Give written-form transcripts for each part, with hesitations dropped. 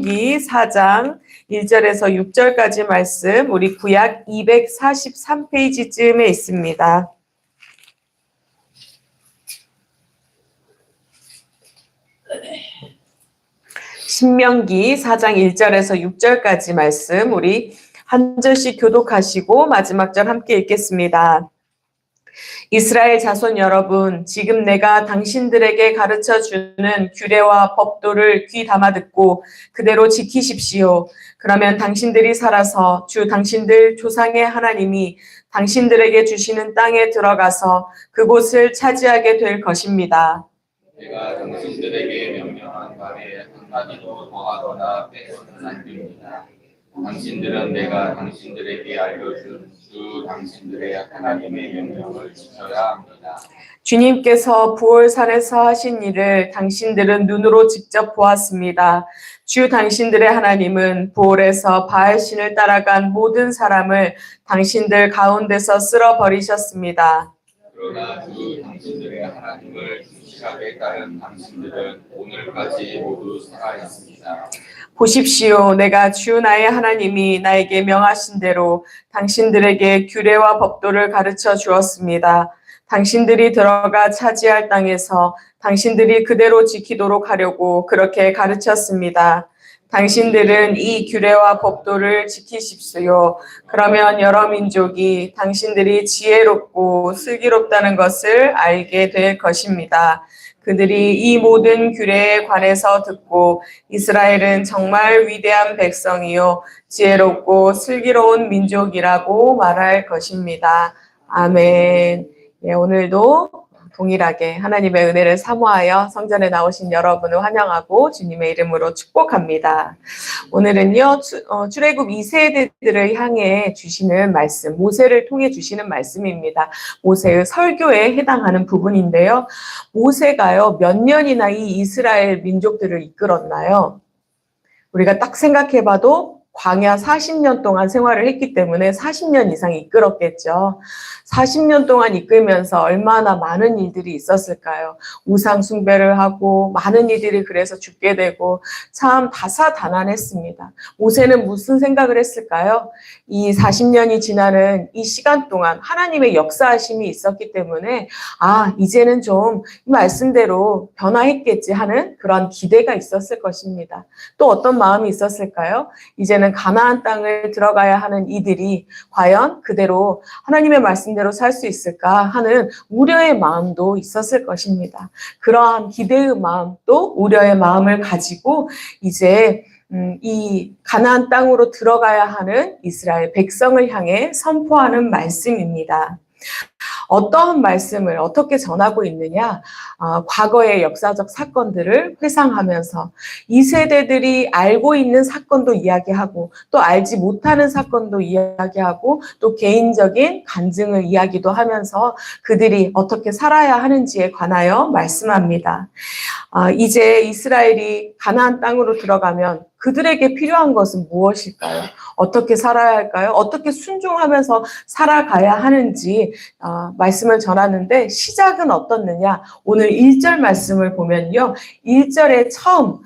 신명기 4장 1절에서 6절까지 말씀, 우리 구약 243페이지쯤에 있습니다. 신명기 4장 1절에서 6절까지 말씀, 우리 한 절씩 교독하시고 마지막 절 함께 읽겠습니다. 이스라엘 자손 여러분, 지금 내가 당신들에게 가르쳐주는 규례와 법도를 귀 담아 듣고 그대로 지키십시오. 그러면 당신들이 살아서 주 당신들 조상의 하나님이 당신들에게 주시는 땅에 들어가서 그곳을 차지하게 될 것입니다. 내가 당신들에게 명령한 바에 한마디도 더하거나 빼서는 안 됩니다. 당신들은 내가 당신들에게 알려준 주 당신들의 하나님의 명령을 지켜야 합니다. 주님께서 부올산에서 하신 일을 당신들은 눈으로 직접 보았습니다. 주 당신들의 하나님은 부올에서 바알신을 따라간 모든 사람을 당신들 가운데서 쓸어버리셨습니다. 그러나 주 당신들의 하나님을 충실하게 따른 당신들은 오늘까지 모두 살아있습니다. 보십시오. 내가 주 나의 하나님이 나에게 명하신 대로 당신들에게 규례와 법도를 가르쳐 주었습니다. 당신들이 들어가 차지할 땅에서 당신들이 그대로 지키도록 하려고 그렇게 가르쳤습니다. 당신들은 이 규례와 법도를 지키십시오. 그러면 여러 민족이 당신들이 지혜롭고 슬기롭다는 것을 알게 될 것입니다. 그들이 이 모든 규례에 관해서 듣고 이스라엘은 정말 위대한 백성이요 지혜롭고 슬기로운 민족이라고 말할 것입니다. 아멘. 예, 오늘도 동일하게 하나님의 은혜를 사모하여 성전에 나오신 여러분을 환영하고 주님의 이름으로 축복합니다. 오늘은요, 출애굽 2세대들을 향해 주시는 말씀, 모세를 통해 주시는 말씀입니다. 모세의 설교에 해당하는 부분인데요. 모세가요, 몇 년이나 이 이스라엘 민족들을 이끌었나요? 우리가 딱 생각해봐도 광야 40년 동안 생활을 했기 때문에 40년 이상 이끌었겠죠. 40년 동안 이끌면서 얼마나 많은 일들이 있었을까요? 우상 숭배를 하고 많은 이들이 그래서 죽게 되고 참 다사다난했습니다. 모세는 무슨 생각을 했을까요? 이 40년이 지나는 이 시간 동안 하나님의 역사하심이 있었기 때문에 이제는 좀 이 말씀대로 변화했겠지 하는 그런 기대가 있었을 것입니다. 또 어떤 마음이 있었을까요? 이제는 가나안 땅을 들어가야 하는 이들이 과연 그대로 하나님의 말씀대로 살 수 있을까 하는 우려의 마음도 있었을 것입니다. 그러한 기대의 마음 또 우려의 마음을 가지고 이제 이 가나안 땅으로 들어가야 하는 이스라엘 백성을 향해 선포하는 말씀입니다. 어떠한 말씀을 어떻게 전하고 있느냐? 과거의 역사적 사건들을 회상하면서 이 세대들이 알고 있는 사건도 이야기하고 또 알지 못하는 사건도 이야기하고 또 개인적인 간증을 이야기도 하면서 그들이 어떻게 살아야 하는지에 관하여 말씀합니다. 이제 이스라엘이 가나안 땅으로 들어가면 그들에게 필요한 것은 무엇일까요? 어떻게 살아야 할까요? 어떻게 순종하면서 살아가야 하는지 말씀을 전하는데 시작은 어떻느냐? 오늘 1절 말씀을 보면요. 1절에 처음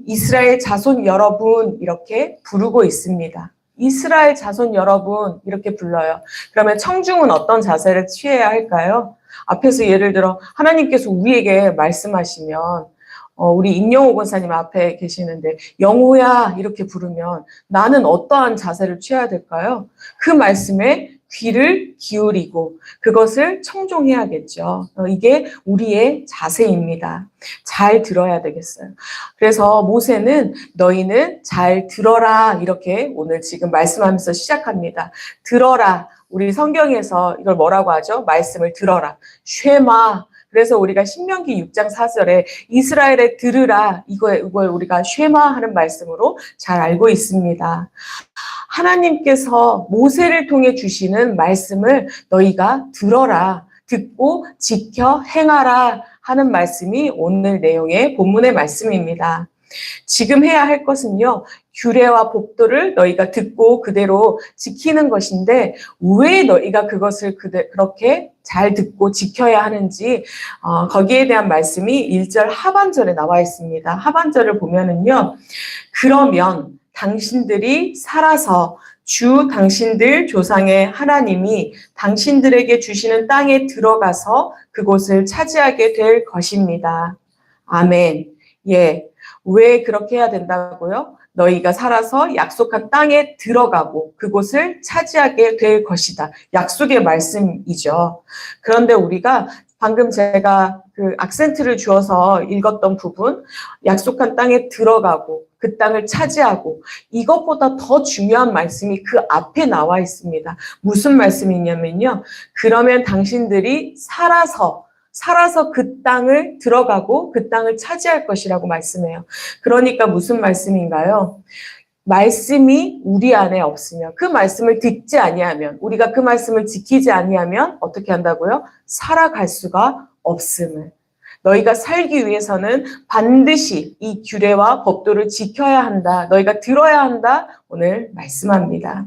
이스라엘 자손 여러분 이렇게 부르고 있습니다. 이스라엘 자손 여러분 이렇게 불러요. 그러면 청중은 어떤 자세를 취해야 할까요? 앞에서 예를 들어 하나님께서 우리에게 말씀하시면 우리 임영호 권사님 앞에 계시는데 영호야 이렇게 부르면 나는 어떠한 자세를 취해야 될까요? 그 말씀에 귀를 기울이고 그것을 청종해야겠죠. 이게 우리의 자세입니다. 잘 들어야 되겠어요. 그래서 모세는 너희는 잘 들어라 이렇게 오늘 지금 말씀하면서 시작합니다. 들어라. 우리 성경에서 이걸 뭐라고 하죠? 말씀을 들어라. 쉐마. 그래서 우리가 신명기 6장 4절에 이스라엘에 들으라 이걸 우리가 쉐마하는 말씀으로 잘 알고 있습니다. 하나님께서 모세를 통해 주시는 말씀을 너희가 들어라, 듣고 지켜 행하라 하는 말씀이 오늘 내용의 본문의 말씀입니다. 지금 해야 할 것은요, 규례와 법도를 너희가 듣고 그대로 지키는 것인데 왜 너희가 그것을 그렇게 잘 듣고 지켜야 하는지 거기에 대한 말씀이 1절 하반절에 나와 있습니다. 하반절을 보면은요, 그러면 당신들이 살아서 주 당신들 조상의 하나님이 당신들에게 주시는 땅에 들어가서 그곳을 차지하게 될 것입니다. 아멘. 예. 왜 그렇게 해야 된다고요? 너희가 살아서 약속한 땅에 들어가고 그곳을 차지하게 될 것이다. 약속의 말씀이죠. 그런데 우리가 방금 제가 그 악센트를 주어서 읽었던 부분, 약속한 땅에 들어가고 그 땅을 차지하고 이것보다 더 중요한 말씀이 그 앞에 나와 있습니다. 무슨 말씀이냐면요. 그러면 당신들이 살아서 그 땅을 들어가고 그 땅을 차지할 것이라고 말씀해요. 그러니까 무슨 말씀인가요? 말씀이 우리 안에 없으면, 그 말씀을 듣지 아니하면, 우리가 그 말씀을 지키지 아니하면 어떻게 한다고요? 살아갈 수가 없음을. 너희가 살기 위해서는 반드시 이 규례와 법도를 지켜야 한다. 너희가 들어야 한다. 오늘 말씀합니다.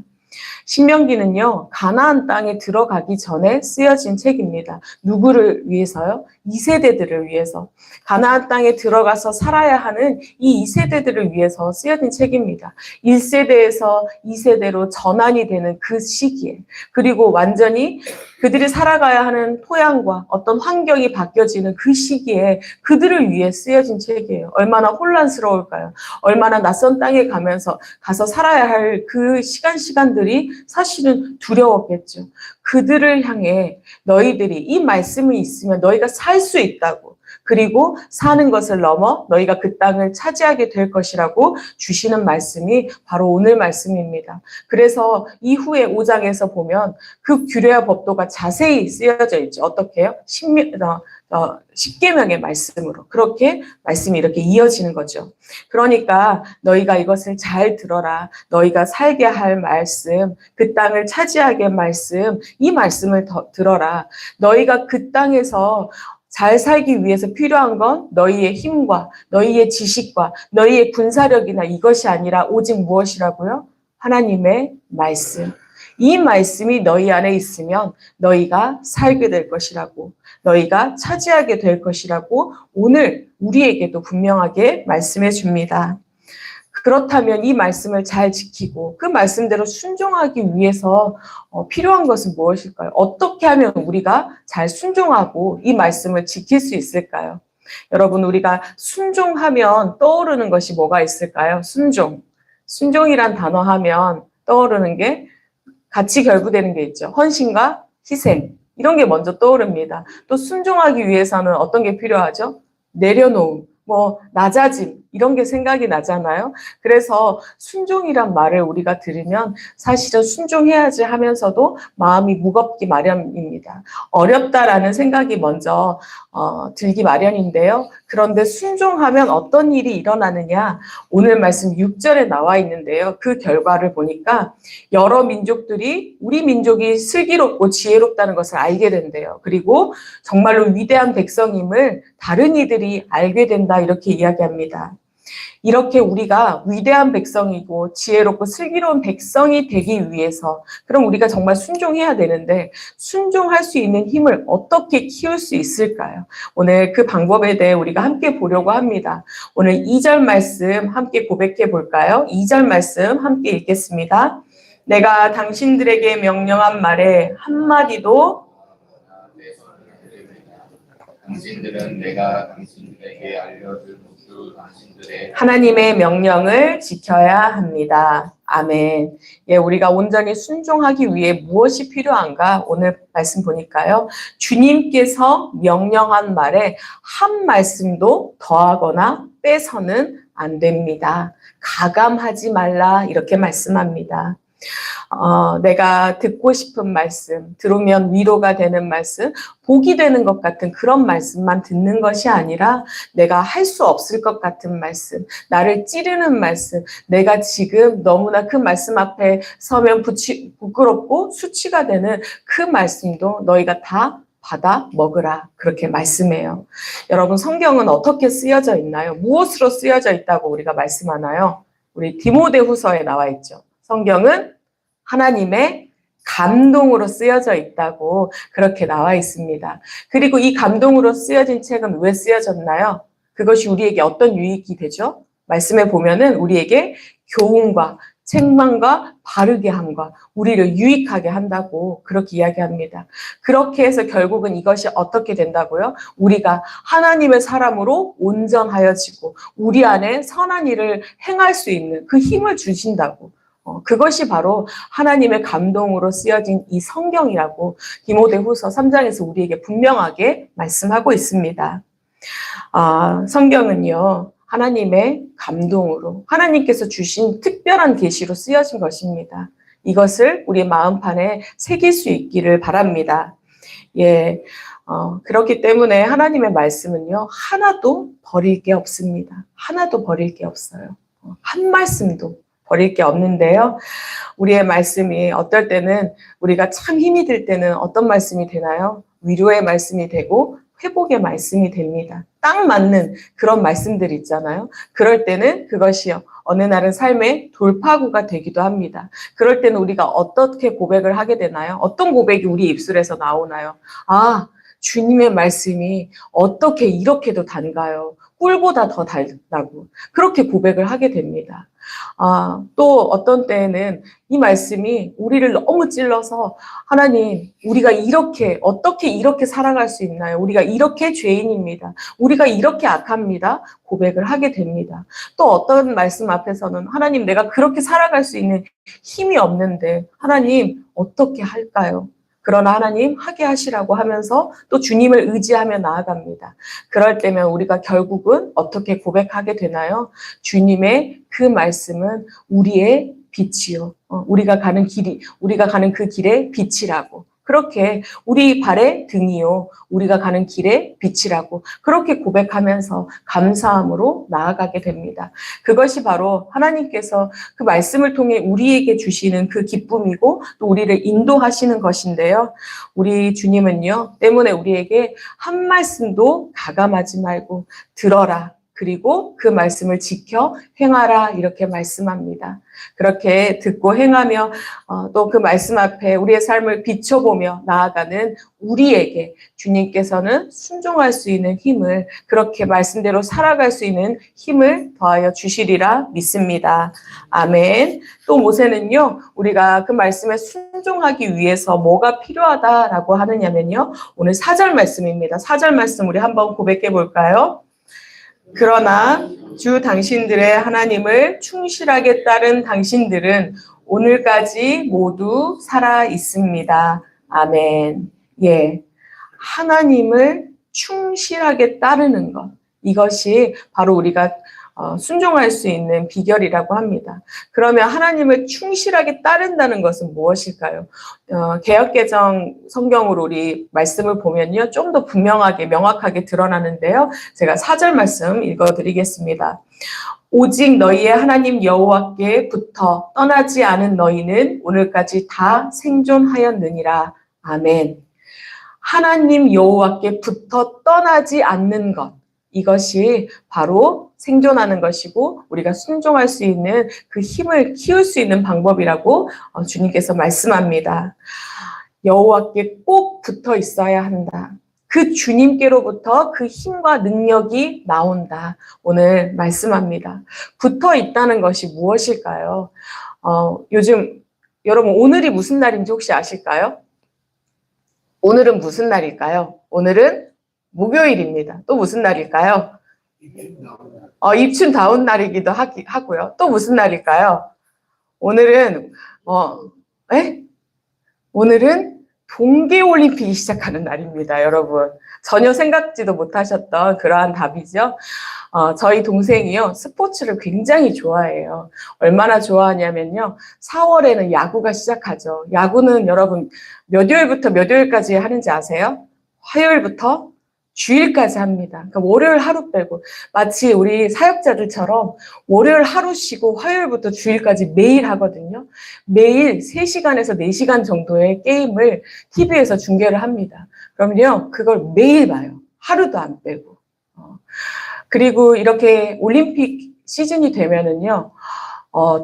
신명기는요, 가나안 땅에 들어가기 전에 쓰여진 책입니다. 누구를 위해서요? 2세대들을 위해서. 가나안 땅에 들어가서 살아야 하는 이 2세대들을 위해서 쓰여진 책입니다. 1세대에서 2세대로 전환이 되는 그 시기에, 그리고 완전히 그들이 살아가야 하는 토양과 어떤 환경이 바뀌어지는 그 시기에 그들을 위해 쓰여진 책이에요. 얼마나 혼란스러울까요? 얼마나 낯선 땅에 가서 살아야 할 그 시간들이 사실은 두려웠겠죠. 그들을 향해 너희들이 이 말씀이 있으면 너희가 살 수 있다고, 그리고 사는 것을 넘어 너희가 그 땅을 차지하게 될 것이라고 주시는 말씀이 바로 오늘 말씀입니다. 그래서 이후에 5장에서 보면 그 규례와 법도가 자세히 쓰여져 있죠. 어떻게 해요? 10계명의 말씀으로. 그렇게 말씀이 이렇게 이어지는 거죠. 그러니까 너희가 이것을 잘 들어라. 너희가 살게 할 말씀, 그 땅을 차지하게 할 말씀, 이 말씀을 들어라. 너희가 그 땅에서 잘 살기 위해서 필요한 건 너희의 힘과 너희의 지식과 너희의 군사력이나 이것이 아니라 오직 무엇이라고요? 하나님의 말씀. 이 말씀이 너희 안에 있으면 너희가 살게 될 것이라고, 너희가 차지하게 될 것이라고 오늘 우리에게도 분명하게 말씀해 줍니다. 그렇다면 이 말씀을 잘 지키고 그 말씀대로 순종하기 위해서 필요한 것은 무엇일까요? 어떻게 하면 우리가 잘 순종하고 이 말씀을 지킬 수 있을까요? 여러분, 우리가 순종하면 떠오르는 것이 뭐가 있을까요? 순종이란 단어 하면 떠오르는 게 같이 결부되는 게 있죠. 헌신과 희생. 이런 게 먼저 떠오릅니다. 또 순종하기 위해서는 어떤 게 필요하죠? 내려놓음, 낮아짐, 이런 게 생각이 나잖아요. 그래서 순종이란 말을 우리가 들으면 사실은 순종해야지 하면서도 마음이 무겁기 마련입니다. 어렵다라는 생각이 먼저 들기 마련인데요. 그런데 순종하면 어떤 일이 일어나느냐? 오늘 말씀 6절에 나와 있는데요. 그 결과를 보니까 여러 민족들이 우리 민족이 슬기롭고 지혜롭다는 것을 알게 된대요. 그리고 정말로 위대한 백성임을 다른 이들이 알게 된다, 이렇게 이야기합니다. 이렇게 우리가 위대한 백성이고 지혜롭고 슬기로운 백성이 되기 위해서, 그럼 우리가 정말 순종해야 되는데 순종할 수 있는 힘을 어떻게 키울 수 있을까요? 오늘 그 방법에 대해 우리가 함께 보려고 합니다. 오늘 2절 말씀 함께 고백해 볼까요? 2절 말씀 함께 읽겠습니다. 내가 당신들에게 명령한 말에 한마디도 당신들은 내가 당신들에게 알려줄 주 당신들의 하나님의 명령을 지켜야 합니다. 아멘. 예, 우리가 온전히 순종하기 위해 무엇이 필요한가? 오늘 말씀 보니까요. 주님께서 명령한 말에 한 말씀도 더하거나 빼서는 안 됩니다. 가감하지 말라, 이렇게 말씀합니다. 내가 듣고 싶은 말씀, 들으면 위로가 되는 말씀, 복이 되는 것 같은 그런 말씀만 듣는 것이 아니라 내가 할 수 없을 것 같은 말씀, 나를 찌르는 말씀, 내가 지금 너무나 그 말씀 앞에 서면 부끄럽고 수치가 되는 그 말씀도 너희가 다 받아 먹으라 그렇게 말씀해요. 여러분 성경은 어떻게 쓰여져 있나요? 무엇으로 쓰여져 있다고 우리가 말씀하나요? 우리 디모데후서에 나와 있죠. 성경은 하나님의 감동으로 쓰여져 있다고 그렇게 나와 있습니다. 그리고 이 감동으로 쓰여진 책은 왜 쓰여졌나요? 그것이 우리에게 어떤 유익이 되죠? 말씀에 보면은 우리에게 교훈과 책망과 바르게 함과 우리를 유익하게 한다고 그렇게 이야기합니다. 그렇게 해서 결국은 이것이 어떻게 된다고요? 우리가 하나님의 사람으로 온전하여지고 우리 안에 선한 일을 행할 수 있는 그 힘을 주신다고. 그것이 바로 하나님의 감동으로 쓰여진 이 성경이라고 디모데후서 3장에서 우리에게 분명하게 말씀하고 있습니다. 성경은요, 하나님의 감동으로 하나님께서 주신 특별한 계시로 쓰여진 것입니다. 이것을 우리의 마음판에 새길 수 있기를 바랍니다. 예, 그렇기 때문에 하나님의 말씀은요, 하나도 버릴 게 없습니다. 하나도 버릴 게 없어요. 한 말씀도 버릴 게 없는데요. 우리의 말씀이 어떨 때는 우리가 참 힘이 들 때는 어떤 말씀이 되나요? 위로의 말씀이 되고 회복의 말씀이 됩니다. 딱 맞는 그런 말씀들 있잖아요. 그럴 때는 그것이요. 어느 날은 삶의 돌파구가 되기도 합니다. 그럴 때는 우리가 어떻게 고백을 하게 되나요? 어떤 고백이 우리 입술에서 나오나요? 주님의 말씀이 어떻게 이렇게도 단가요? 꿀보다 더 달다고 그렇게 고백을 하게 됩니다. 또 어떤 때에는 이 말씀이 우리를 너무 찔러서 하나님, 우리가 어떻게 이렇게 살아갈 수 있나요? 우리가 이렇게 죄인입니다. 우리가 이렇게 악합니다. 고백을 하게 됩니다. 또 어떤 말씀 앞에서는 하나님, 내가 그렇게 살아갈 수 있는 힘이 없는데 하나님, 어떻게 할까요? 그러나 하나님 하게 하시라고 하면서 또 주님을 의지하며 나아갑니다. 그럴 때면 우리가 결국은 어떻게 고백하게 되나요? 주님의 그 말씀은 우리의 빛이요. 우리가 가는 그 길의 빛이라고. 그렇게 우리 발의 등이요. 우리가 가는 길의 빛이라고. 그렇게 고백하면서 감사함으로 나아가게 됩니다. 그것이 바로 하나님께서 그 말씀을 통해 우리에게 주시는 그 기쁨이고 또 우리를 인도하시는 것인데요. 우리 주님은요. 때문에 우리에게 한 말씀도 가감하지 말고 들어라. 그리고 그 말씀을 지켜 행하라 이렇게 말씀합니다. 그렇게 듣고 행하며 또 그 말씀 앞에 우리의 삶을 비춰보며 나아가는 우리에게 주님께서는 순종할 수 있는 힘을 그렇게 말씀대로 살아갈 수 있는 힘을 더하여 주시리라 믿습니다. 아멘. 또 모세는요. 우리가 그 말씀에 순종하기 위해서 뭐가 필요하다라고 하느냐면요. 오늘 4절 말씀입니다. 4절 말씀 우리 한번 고백해 볼까요? 그러나 주 당신들의 하나님을 충실하게 따른 당신들은 오늘까지 모두 살아 있습니다. 아멘. 예. 하나님을 충실하게 따르는 것. 이것이 바로 우리가 순종할 수 있는 비결이라고 합니다. 그러면 하나님을 충실하게 따른다는 것은 무엇일까요? 개역개정 성경으로 우리 말씀을 보면요. 좀 더 분명하게 명확하게 드러나는데요. 제가 4절 말씀 읽어드리겠습니다. 오직 너희의 하나님 여호와께 붙어 떠나지 않은 너희는 오늘까지 다 생존하였느니라. 아멘. 하나님 여호와께 붙어 떠나지 않는 것. 이것이 바로 생존하는 것이고 우리가 순종할 수 있는 그 힘을 키울 수 있는 방법이라고 주님께서 말씀합니다. 여호와께 꼭 붙어 있어야 한다. 그 주님께로부터 그 힘과 능력이 나온다. 오늘 말씀합니다. 붙어 있다는 것이 무엇일까요? 요즘 여러분 오늘이 무슨 날인지 혹시 아실까요? 오늘은 무슨 날일까요? 오늘은 목요일입니다. 또 무슨 날일까요? 입춘다운 날이기도 하고요. 또 무슨 날일까요? 오늘은 오늘은 동계올림픽이 시작하는 날입니다, 여러분. 전혀 생각지도 못하셨던 그러한 답이죠. 저희 동생이요, 스포츠를 굉장히 좋아해요. 얼마나 좋아하냐면요, 4월에는 야구가 시작하죠. 야구는 여러분, 몇 요일부터 몇 요일까지 하는지 아세요? 화요일부터 주일까지 합니다. 그러니까 월요일 하루 빼고 마치 우리 사역자들처럼 월요일 하루 쉬고 화요일부터 주일까지 매일 하거든요. 매일 3시간에서 4시간 정도의 게임을 TV에서 중계를 합니다. 그러면요, 그걸 매일 봐요. 하루도 안 빼고. 그리고 이렇게 올림픽 시즌이 되면은요,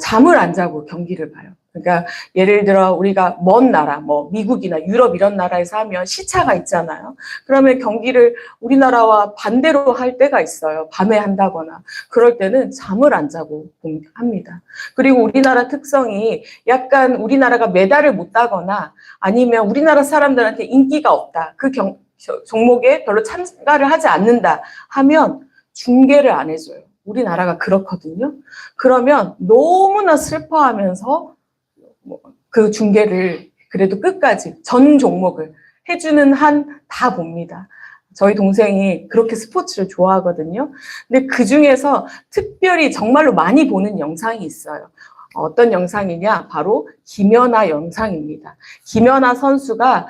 잠을 안 자고 경기를 봐요. 그러니까 예를 들어 우리가 먼 나라, 뭐 미국이나 유럽 이런 나라에서 하면 시차가 있잖아요. 그러면 경기를 우리나라와 반대로 할 때가 있어요. 밤에 한다거나. 그럴 때는 잠을 안 자고 합니다. 그리고 우리나라 특성이 약간 우리나라가 메달을 못 따거나 아니면 우리나라 사람들한테 인기가 없다. 그 종목에 별로 참가를 하지 않는다 하면 중계를 안 해줘요. 우리나라가 그렇거든요. 그러면 너무나 슬퍼하면서 그 중계를 그래도 끝까지 전 종목을 해주는 한 다 봅니다. 저희 동생이 그렇게 스포츠를 좋아하거든요. 근데 그 중에서 특별히 정말로 많이 보는 영상이 있어요. 어떤 영상이냐? 바로 김연아 영상입니다. 김연아 선수가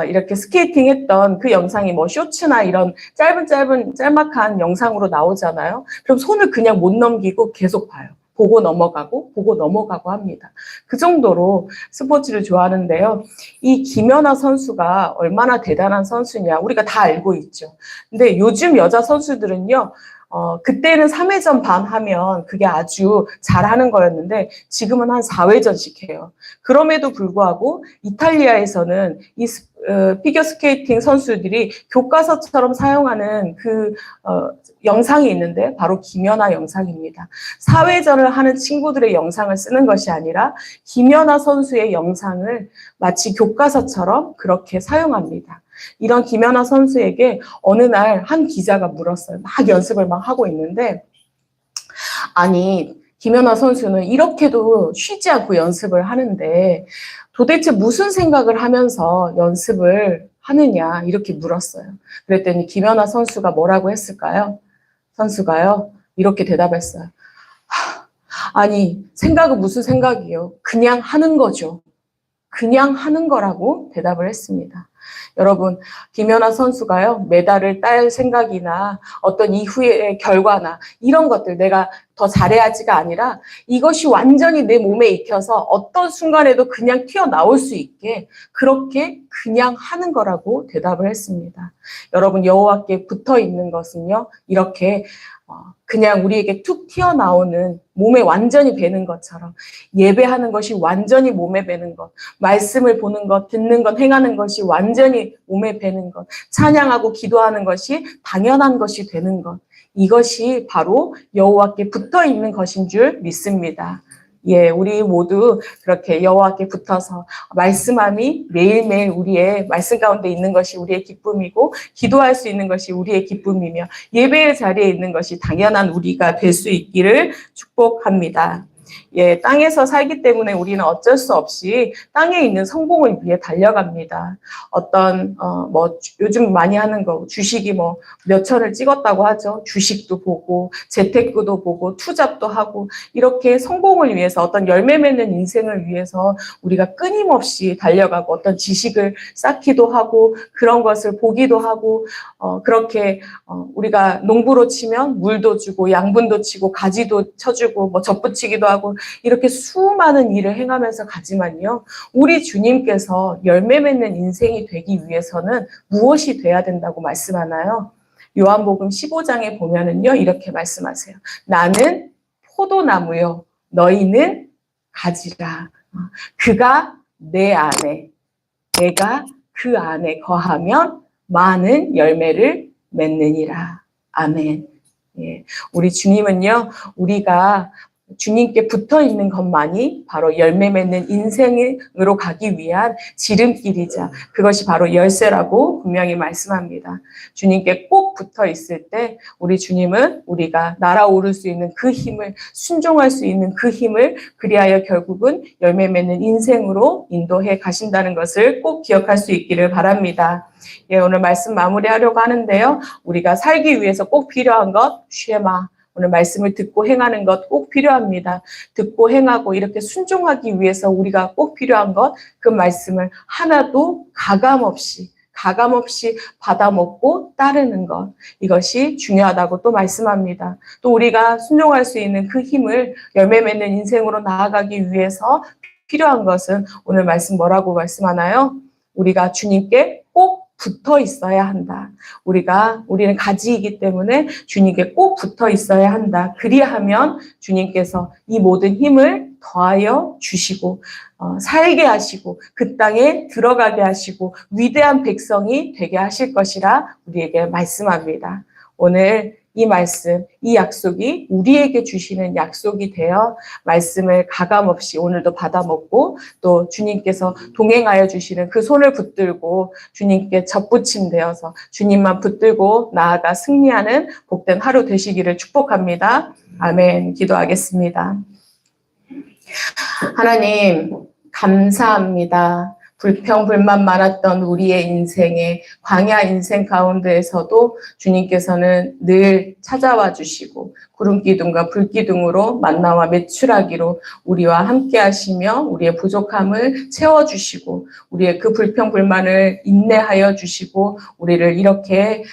이렇게 스케이팅 했던 그 영상이 뭐 쇼츠나 이런 짤막한 영상으로 나오잖아요. 그럼 손을 그냥 못 넘기고 계속 봐요. 보고 넘어가고 합니다. 그 정도로 스포츠를 좋아하는데요. 이 김연아 선수가 얼마나 대단한 선수냐 우리가 다 알고 있죠. 근데 요즘 여자 선수들은요. 그때는 3회전 반 하면 그게 아주 잘하는 거였는데 지금은 한 4회전씩 해요. 그럼에도 불구하고 이탈리아에서는 이 피겨스케이팅 선수들이 교과서처럼 사용하는 그 영상이 있는데 바로 김연아 영상입니다. 4회전을 하는 친구들의 영상을 쓰는 것이 아니라 김연아 선수의 영상을 마치 교과서처럼 그렇게 사용합니다. 이런 김연아 선수에게 어느 날 한 기자가 물었어요. 막 연습을 막 하고 있는데 아니 김연아 선수는 이렇게도 쉬지 않고 연습을 하는데 도대체 무슨 생각을 하면서 연습을 하느냐 이렇게 물었어요. 그랬더니 김연아 선수가 뭐라고 했을까요? 선수가요 이렇게 대답했어요. 아니 생각은 무슨 생각이에요? 그냥 하는 거죠. 그냥 하는 거라고 대답을 했습니다. 여러분, 김연아 선수가요, 메달을 딸 생각이나 어떤 이후의 결과나 이런 것들 내가 더 잘해야지가 아니라 이것이 완전히 내 몸에 익혀서 어떤 순간에도 그냥 튀어나올 수 있게 그렇게 그냥 하는 거라고 대답을 했습니다. 여러분, 여호와께 붙어 있는 것은요, 이렇게 그냥 우리에게 툭 튀어나오는 몸에 완전히 배는 것처럼 예배하는 것이 완전히 몸에 배는 것, 말씀을 보는 것, 듣는 것, 행하는 것이 완전히 몸에 배는 것, 찬양하고 기도하는 것이 당연한 것이 되는 것, 이것이 바로 여호와께 붙어 있는 것인 줄 믿습니다. 예, 우리 모두 그렇게 여호와께 붙어서 말씀함이 매일매일 우리의 말씀 가운데 있는 것이 우리의 기쁨이고 기도할 수 있는 것이 우리의 기쁨이며 예배의 자리에 있는 것이 당연한 우리가 될 수 있기를 축복합니다. 예, 땅에서 살기 때문에 우리는 어쩔 수 없이 땅에 있는 성공을 위해 달려갑니다. 어떤 요즘 많이 하는 거 주식이 뭐 몇 천을 찍었다고 하죠. 주식도 보고 재테크도 보고 투잡도 하고 이렇게 성공을 위해서 어떤 열매 맺는 인생을 위해서 우리가 끊임없이 달려가고 어떤 지식을 쌓기도 하고 그런 것을 보기도 하고 그렇게 우리가 농부로 치면 물도 주고 양분도 치고 가지도 쳐주고 뭐 젖붙이기도 하고 이렇게 수많은 일을 행하면서 가지만요. 우리 주님께서 열매 맺는 인생이 되기 위해서는 무엇이 돼야 된다고 말씀하나요? 요한복음 15장에 보면은요. 이렇게 말씀하세요. 나는 포도나무요. 너희는 가지라. 그가 내 안에 내가 그 안에 거하면 많은 열매를 맺느니라. 아멘. 예. 우리 주님은요, 우리가 주님께 붙어 있는 것만이 바로 열매 맺는 인생으로 가기 위한 지름길이자 그것이 바로 열쇠라고 분명히 말씀합니다. 주님께 꼭 붙어 있을 때 우리 주님은 우리가 날아오를 수 있는 그 힘을 순종할 수 있는 그 힘을 그리하여 결국은 열매 맺는 인생으로 인도해 가신다는 것을 꼭 기억할 수 있기를 바랍니다. 예, 오늘 말씀 마무리하려고 하는데요. 우리가 살기 위해서 꼭 필요한 것 쉐마 오늘 말씀을 듣고 행하는 것 꼭 필요합니다. 듣고 행하고 이렇게 순종하기 위해서 우리가 꼭 필요한 것, 그 말씀을 하나도 가감 없이 가감없이 받아먹고 따르는 것. 이것이 중요하다고 또 말씀합니다. 또 우리가 순종할 수 있는 그 힘을 열매 맺는 인생으로 나아가기 위해서 필요한 것은 오늘 말씀 뭐라고 말씀하나요? 우리가 주님께 꼭 붙어 있어야 한다. 우리는 가지이기 때문에 주님께 꼭 붙어 있어야 한다. 그리하면 주님께서 이 모든 힘을 더하여 주시고 살게 하시고 그 땅에 들어가게 하시고 위대한 백성이 되게 하실 것이라 우리에게 말씀합니다. 오늘 이 말씀, 이 약속이 우리에게 주시는 약속이 되어 말씀을 가감없이 오늘도 받아먹고 또 주님께서 동행하여 주시는 그 손을 붙들고 주님께 접붙임 되어서 주님만 붙들고 나아가 승리하는 복된 하루 되시기를 축복합니다. 아멘. 기도하겠습니다. 하나님, 감사합니다. 불평불만 많았던 우리의 인생에 광야 인생 가운데에서도 주님께서는 늘 찾아와 주시고 구름기둥과 불기둥으로 만나와 매출하기로 우리와 함께 하시며 우리의 부족함을 채워주시고 우리의 그 불평불만을 인내하여 주시고 우리를 이렇게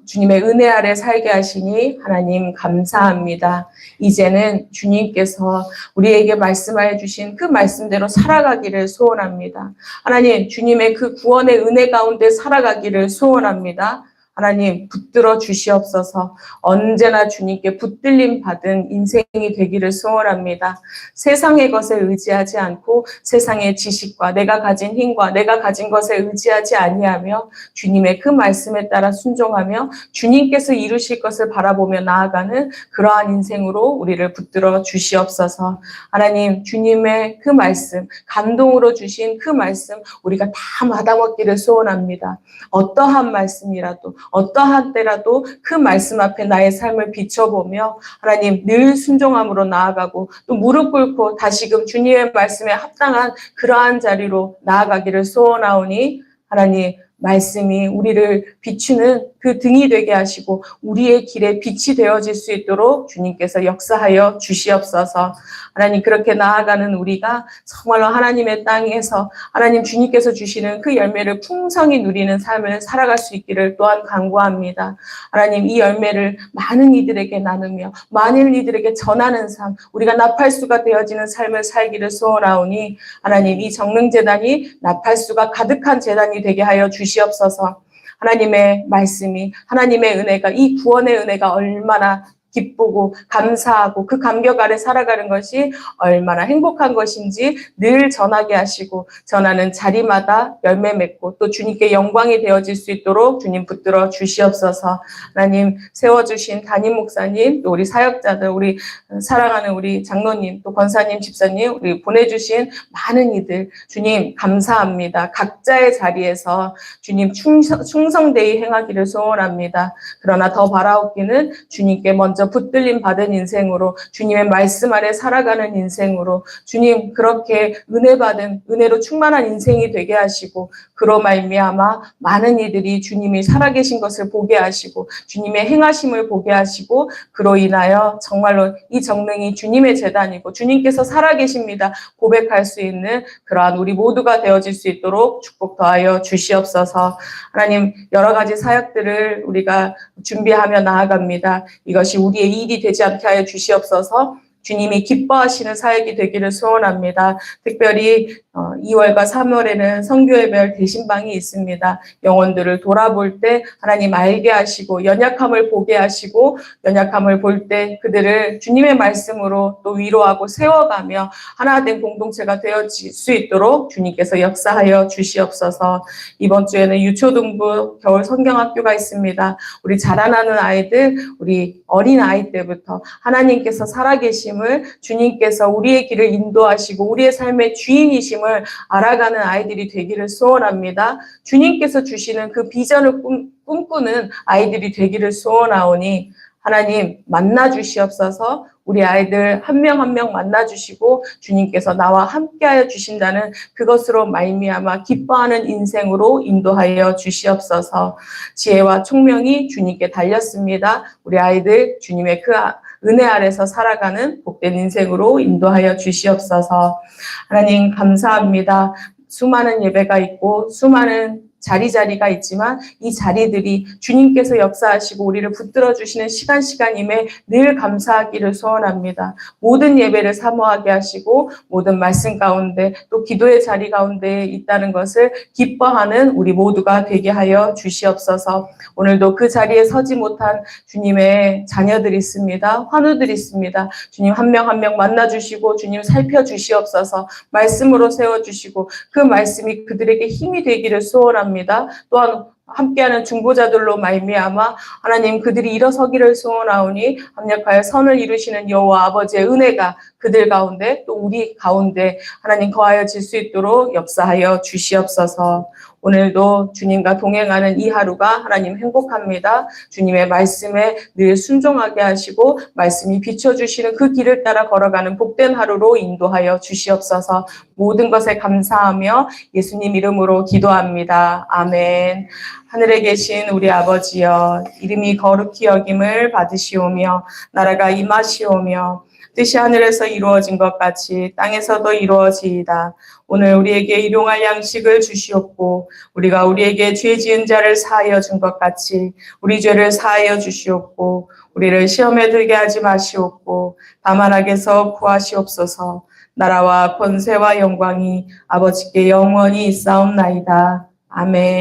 주님의 은혜 아래 살게 하시니 하나님 감사합니다. 이제는 주님께서 우리에게 말씀하여 주신 그 말씀대로 살아가기를 소원합니다. 하나님, 주님의 그 구원의 은혜 가운데 살아가기를 소원합니다. 하나님, 붙들어 주시옵소서. 언제나 주님께 붙들림 받은 인생이 되기를 소원합니다. 세상의 것에 의지하지 않고 세상의 지식과 내가 가진 힘과 내가 가진 것에 의지하지 아니하며 주님의 그 말씀에 따라 순종하며 주님께서 이루실 것을 바라보며 나아가는 그러한 인생으로 우리를 붙들어 주시옵소서. 하나님, 주님의 그 말씀, 감동으로 주신 그 말씀 우리가 다 받아먹기를 소원합니다. 어떠한 말씀이라도 어떠한 때라도 그 말씀 앞에 나의 삶을 비춰보며 하나님 늘 순종함으로 나아가고 또 무릎 꿇고 다시금 주님의 말씀에 합당한 그러한 자리로 나아가기를 소원하오니 하나님 말씀이 우리를 비추는 그 등이 되게 하시고 우리의 길에 빛이 되어질 수 있도록 주님께서 역사하여 주시옵소서. 하나님 그렇게 나아가는 우리가 정말로 하나님의 땅에서 하나님 주님께서 주시는 그 열매를 풍성히 누리는 삶을 살아갈 수 있기를 또한 간구합니다. 하나님 이 열매를 많은 이들에게 나누며 많은 이들에게 전하는 삶, 우리가 나팔수가 되어지는 삶을 살기를 소원하오니 하나님 이 정릉재단이 나팔수가 가득한 재단이 되게 하여 주시옵소서. 하나님의 말씀이 하나님의 은혜가 이 구원의 은혜가 얼마나 기쁘고 감사하고 그 감격 아래 살아가는 것이 얼마나 행복한 것인지 늘 전하게 하시고 전하는 자리마다 열매 맺고 또 주님께 영광이 되어질 수 있도록 주님 붙들어 주시옵소서. 하나님 세워주신 담임 목사님 또 우리 사역자들 우리 사랑하는 우리 장로님 또 권사님 집사님 우리 보내주신 많은 이들 주님 감사합니다. 각자의 자리에서 주님 충성되이 행하기를 소원합니다. 그러나 더 바라옵기는 주님께 먼저 붙들림 받은 인생으로 주님의 말씀 아래 살아가는 인생으로 주님 그렇게 은혜 받은 은혜로 충만한 인생이 되게 하시고 그로 말미암아 많은 이들이 주님이 살아계신 것을 보게 하시고 주님의 행하심을 보게 하시고 그로 인하여 정말로 이 정릉이 주님의 재단이고 주님께서 살아계십니다 고백할 수 있는 그러한 우리 모두가 되어질 수 있도록 축복 더하여 주시옵소서. 하나님 여러 가지 사역들을 우리가 준비하며 나아갑니다. 이것이 우리의 일이 되지 않게 하여 주시옵소서. 주님이 기뻐하시는 사역이 되기를 소원합니다. 특별히 2월과 3월에는 선교회별 대신방이 있습니다. 영혼들을 돌아볼 때 하나님 알게 하시고 연약함을 보게 하시고 연약함을 볼 때 그들을 주님의 말씀으로 또 위로하고 세워가며 하나 된 공동체가 되어질 수 있도록 주님께서 역사하여 주시옵소서. 이번 주에는 유초등부 겨울 성경학교가 있습니다. 우리 자라나는 아이들, 우리 어린 아이 때부터 하나님께서 살아계심을 주님께서 우리의 길을 인도하시고 우리의 삶의 주인이심을 알아가는 아이들이 되기를 소원합니다. 주님께서 주시는 그 비전을 꿈꾸는 아이들이 되기를 소원하오니 하나님 만나 주시옵소서. 우리 아이들 한 명 한 명 만나 주시고 주님께서 나와 함께하여 주신다는 그것으로 말미암아 기뻐하는 인생으로 인도하여 주시옵소서. 지혜와 총명이 주님께 달렸습니다. 우리 아이들 주님의 그 은혜 아래서 살아가는 복된 인생으로 인도하여 주시옵소서. 하나님 감사합니다. 수많은 예배가 있고 수많은 자리자리가 있지만 이 자리들이 주님께서 역사하시고 우리를 붙들어 주시는 시간임에 늘 감사하기를 소원합니다. 모든 예배를 사모하게 하시고 모든 말씀 가운데 또 기도의 자리 가운데 있다는 것을 기뻐하는 우리 모두가 되게 하여 주시옵소서. 오늘도 그 자리에 서지 못한 주님의 자녀들이 있습니다. 환우들이 있습니다. 주님 한 명 한 명 만나주시고 주님 살펴주시옵소서. 말씀으로 세워주시고 그 말씀이 그들에게 힘이 되기를 소원합니다. 또한 함께하는 중보자들로 말미암아 하나님 그들이 일어서기를 소원하오니 합력하여 선을 이루시는 여호와 아버지의 은혜가 그들 가운데 또 우리 가운데 하나님 거하여질 수 있도록 역사하여 주시옵소서. 오늘도 주님과 동행하는 이 하루가 하나님 행복합니다. 주님의 말씀에 늘 순종하게 하시고 말씀이 비춰주시는 그 길을 따라 걸어가는 복된 하루로 인도하여 주시옵소서. 모든 것에 감사하며 예수님 이름으로 기도합니다. 아멘. 하늘에 계신 우리 아버지여, 이름이 거룩히 여김을 받으시오며 나라가 임하시오며 뜻이 하늘에서 이루어진 것 같이 땅에서도 이루어지이다. 오늘 우리에게 일용할 양식을 주시옵고 우리가 우리에게 죄 지은 자를 사하여 준 것 같이 우리 죄를 사하여 주시옵고 우리를 시험에 들게 하지 마시옵고 다만 악에서 구하시옵소서. 나라와 권세와 영광이 아버지께 영원히 있사옵나이다. 아멘.